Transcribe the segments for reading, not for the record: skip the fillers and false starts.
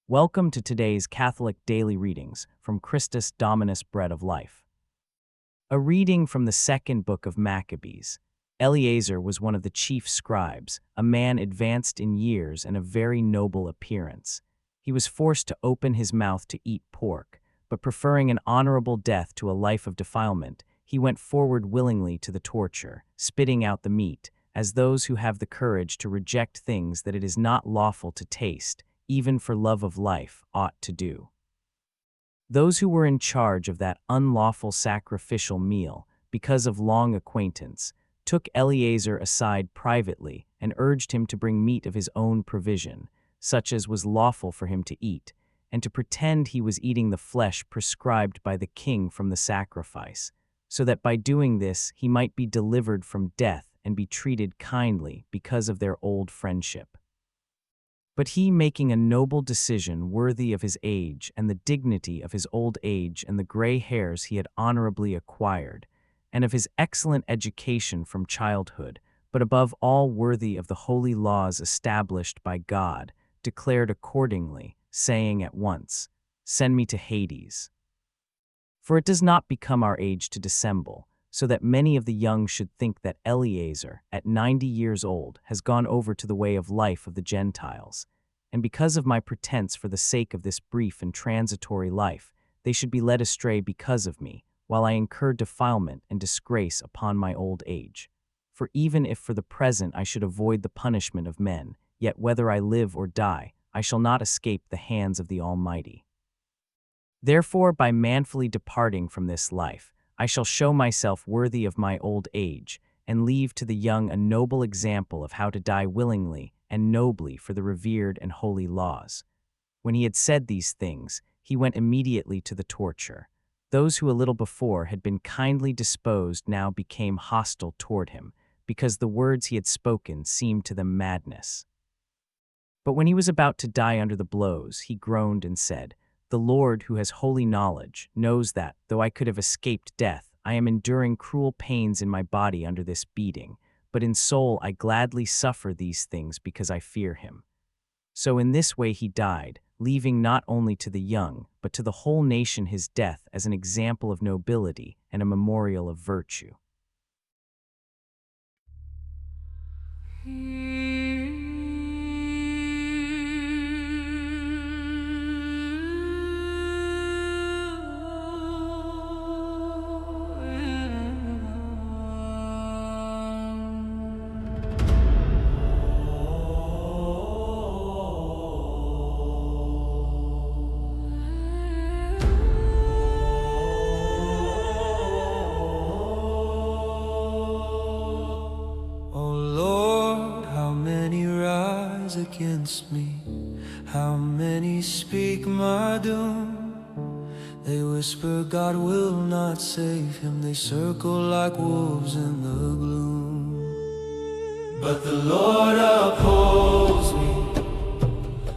Welcome to today's Catholic Daily Readings from Christus Dominus Bread of Life. A reading from the second book of Maccabees. Eleazar was one of the chief scribes, a man advanced in years and of very noble appearance. He was forced to open his mouth to eat pork, but preferring an honorable death to a life of defilement, he went forward willingly to the torture, spitting out the meat, as those who have the courage to reject things that it is not lawful to taste, even for love of life, ought to do. Those who were in charge of that unlawful sacrificial meal, because of long acquaintance, took Eleazar aside privately and urged him to bring meat of his own provision, such as was lawful for him to eat, and to pretend he was eating the flesh prescribed by the king from the sacrifice, so that by doing this he might be delivered from death and be treated kindly because of their old friendship. But he, making a noble decision worthy of his age and the dignity of his old age and the gray hairs he had honorably acquired, and of his excellent education from childhood, but above all worthy of the holy laws established by God, declared accordingly, saying at once, "Send me to Hades. For it does not become our age to dissemble, so that many of the young should think that Eleazar, at 90 years old, has gone over to the way of life of the Gentiles, and because of my pretense for the sake of this brief and transitory life, they should be led astray because of me, while I incur defilement and disgrace upon my old age. For even if for the present I should avoid the punishment of men, yet whether I live or die, I shall not escape the hands of the Almighty. Therefore, by manfully departing from this life, I shall show myself worthy of my old age, and leave to the young a noble example of how to die willingly and nobly for the revered and holy laws." When he had said these things, he went immediately to the torture. Those who a little before had been kindly disposed now became hostile toward him, because the words he had spoken seemed to them madness. But when he was about to die under the blows, he groaned and said, "The Lord, who has holy knowledge, knows that, though I could have escaped death, I am enduring cruel pains in my body under this beating, but in soul I gladly suffer these things because I fear him." So in this way he died, leaving not only to the young, but to the whole nation his death as an example of nobility and a memorial of virtue. Against me, how many speak my doom? They whisper God will not save him, they circle like wolves in the gloom. But the Lord upholds me,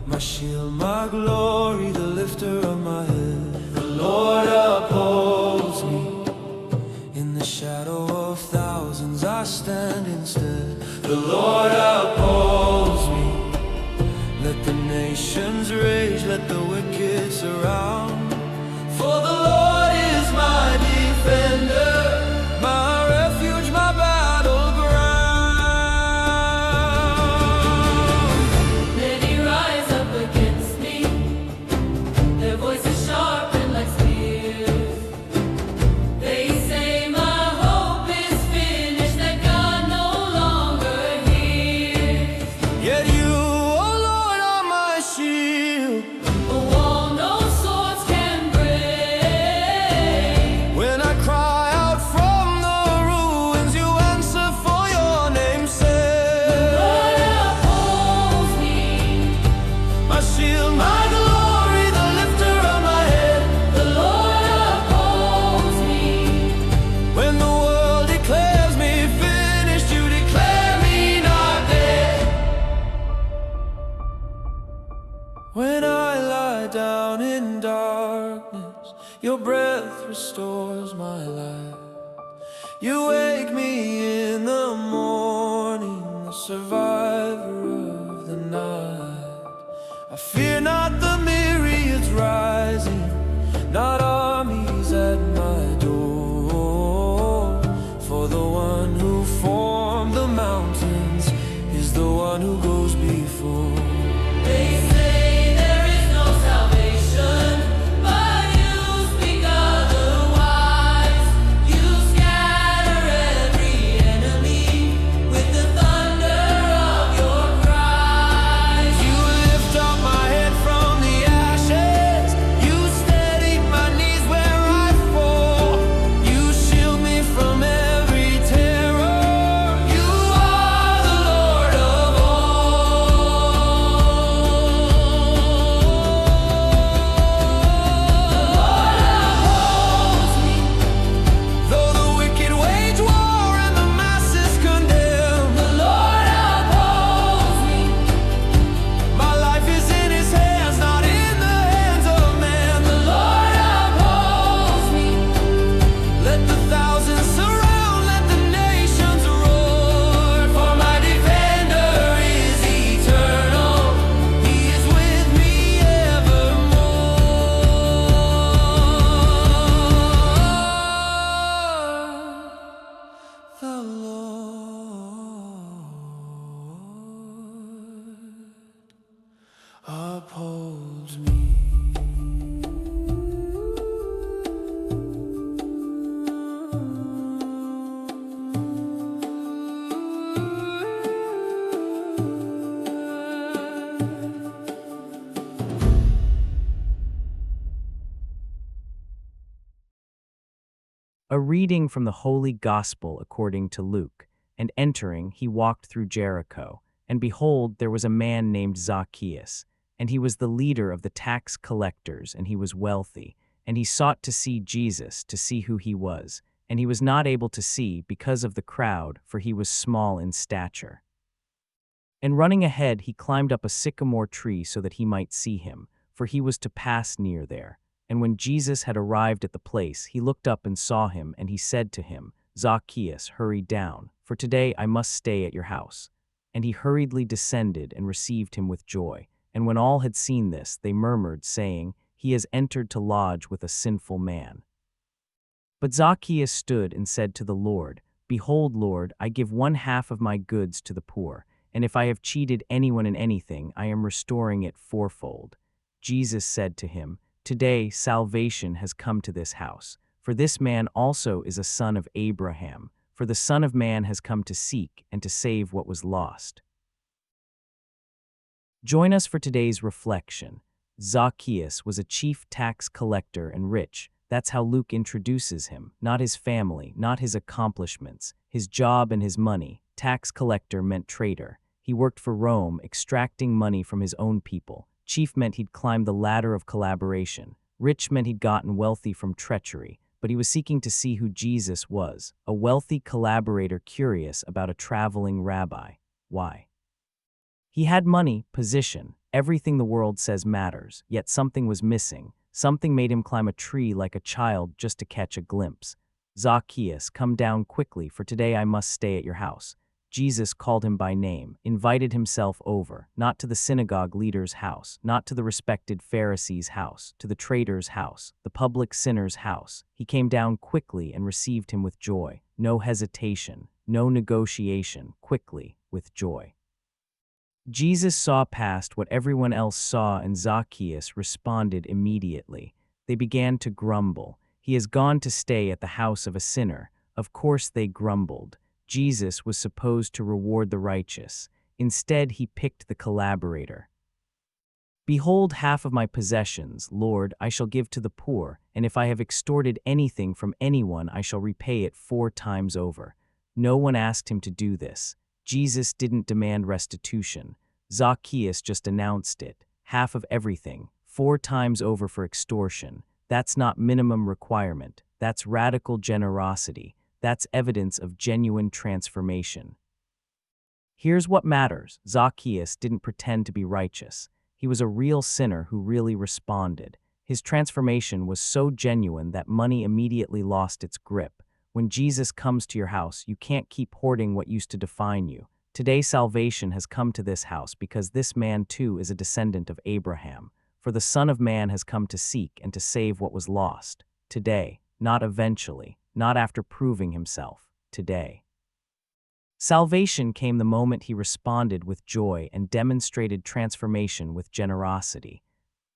my shield, my glory, the lifter of my head. The Lord upholds me, in the shadow of thousands I stand instead. The Lord upholds me, let the nations rage, let the wicked surround. For the Lord is my defender, my refuge, my battleground. Many rise up against me, their voices sharpened like spears. They say my hope is finished, that God no longer hears. Yet you, shield, a wall no swords can break. When I cry out from the ruins, you answer for your name's sake. The Lord upholds me, my shield, my glory, the lifter of my head. the Lord upholds me. When the world declares me finished, you declare me not dead. When I lie down in darkness, your breath restores my life. You wake me in the morning, the survivor of the night. I fear not the rising, not armies at my door. For the one who formed the mountains is the one who goes before. They say there is no salvation, but you speak otherwise. You scatter every enemy with the thunder of your cries. You lift up my head from the ashes. You steady my knees where I fall. You shield me from every terror. You are the Lord of all. Though the wicked wage war and the masses condemn, The Lord upholds me. my life is in His hands, not in the hands of man. The Lord upholds me. Let the thousands surround, let the nations roar. For my defender is eternal, He is with me evermore. The Lord upholds me. A reading from the Holy Gospel according to Luke. And entering, he walked through Jericho. And behold, there was a man named Zacchaeus. And he was the leader of the tax collectors, and he was wealthy. And he sought to see Jesus, to see who he was. And he was not able to see because of the crowd, for he was small in stature. And running ahead, he climbed up a sycamore tree so that he might see him, for he was to pass near there. And when Jesus had arrived at the place, he looked up and saw him, and he said to him, Zacchaeus, hurry down, for today I must stay at your house. And he hurriedly descended and received him with joy. And when all had seen this, they murmured, saying, He has entered to lodge with a sinful man. But Zacchaeus stood and said to the Lord, Behold, Lord, I give 1/2 of my goods to the poor, and if I have cheated anyone in anything, I am restoring it fourfold. Jesus said to him, Today salvation has come to this house, for this man also is a son of Abraham, for the Son of Man has come to seek and to save what was lost. Join us for today's reflection. Zacchaeus was a chief tax collector and rich. That's how Luke introduces him, not his family, not his accomplishments, his job and his money. Tax collector meant traitor. He worked for Rome, extracting money from his own people. Chief meant he'd climbed the ladder of collaboration. Rich meant he'd gotten wealthy from treachery, but he was seeking to see who Jesus was, a wealthy collaborator curious about a traveling rabbi. Why? He had money, position, everything the world says matters, yet something was missing. Something made him climb a tree like a child just to catch a glimpse. Zacchaeus, come down quickly, for today I must stay at your house. Jesus called him by name, invited himself over, not to the synagogue leader's house, not to the respected Pharisee's house, to the traitor's house, the public sinner's house. He came down quickly and received him with joy. No hesitation, no negotiation, quickly, with joy. Jesus saw past what everyone else saw, and Zacchaeus responded immediately. They began to grumble. He has gone to stay at the house of a sinner. Of course they grumbled. Jesus was supposed to reward the righteous. Instead, he picked the collaborator. Behold, 1/2 of my possessions, Lord, I shall give to the poor, and if I have extorted anything from anyone, I shall repay it 4 times over. No one asked him to do this. Jesus didn't demand restitution. Zacchaeus just announced it. 1/2 of everything, 4 times over for extortion. That's not minimum requirement. That's radical generosity. That's evidence of genuine transformation. Here's what matters. Zacchaeus didn't pretend to be righteous. He was a real sinner who really responded. His transformation was so genuine that money immediately lost its grip. When Jesus comes to your house, you can't keep hoarding what used to define you. Today salvation has come to this house because this man too is a descendant of Abraham. For the Son of Man has come to seek and to save what was lost. Today, not eventually, not after proving himself. Today. Salvation came the moment he responded with joy and demonstrated transformation with generosity.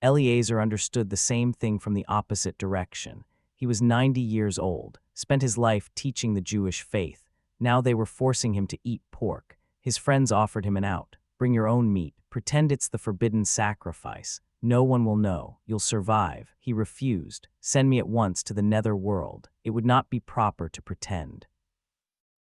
Eleazar understood the same thing from the opposite direction. He was 90 years old, spent his life teaching the Jewish faith. Now they were forcing him to eat pork. His friends offered him an out. Bring your own meat. Pretend it's the forbidden sacrifice. No one will know. You'll survive. He refused. Send me at once to the nether world. It would not be proper to pretend.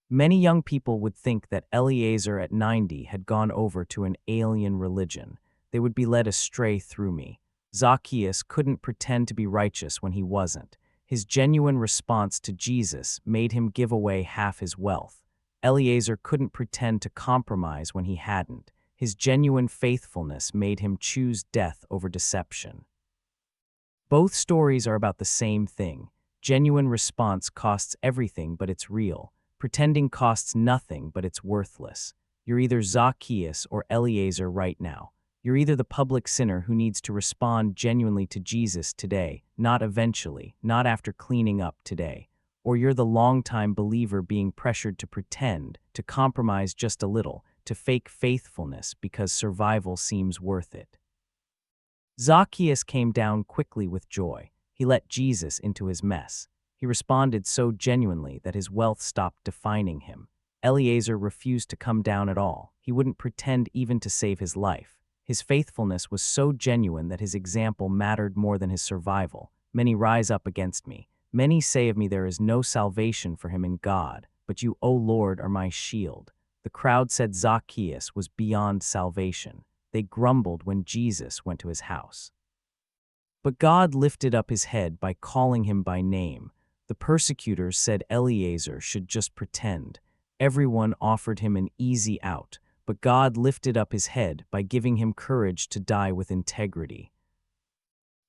Many young people would think that Eleazar at 90 had gone over to an alien religion. They would be led astray through me. Zacchaeus couldn't pretend to be righteous when he wasn't. His genuine response to Jesus made him give away half his wealth. Eleazar couldn't pretend to compromise when he hadn't. His genuine faithfulness made him choose death over deception. Both stories are about the same thing. Genuine response costs everything, but it's real. Pretending costs nothing, but it's worthless. You're either Zacchaeus or Eleazar right now. You're either the public sinner who needs to respond genuinely to Jesus today, not eventually, not after cleaning up today, or you're the longtime believer being pressured to pretend, to compromise just a little, to fake faithfulness because survival seems worth it. Zacchaeus came down quickly with joy. He let Jesus into his mess. He responded so genuinely that his wealth stopped defining him. Eleazar refused to come down at all. He wouldn't pretend even to save his life. His faithfulness was so genuine that his example mattered more than his survival. Many rise up against me. Many say of me there is no salvation for him in God, but you, O Lord, are my shield. The crowd said Zacchaeus was beyond salvation. They grumbled when Jesus went to his house. But God lifted up his head by calling him by name. The persecutors said Eleazar should just pretend. Everyone offered him an easy out, but God lifted up his head by giving him courage to die with integrity.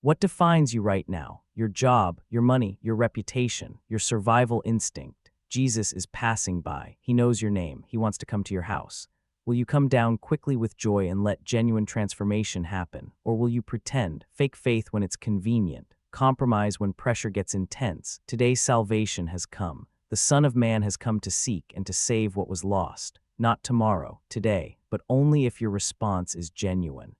What defines you right now? Your job, your money, your reputation, your survival instinct. Jesus is passing by. He knows your name. He wants to come to your house. Will you come down quickly with joy and let genuine transformation happen? Or will you pretend, fake faith when it's convenient, compromise when pressure gets intense? Today's salvation has come. The Son of Man has come to seek and to save what was lost. Not tomorrow, today, but only if your response is genuine.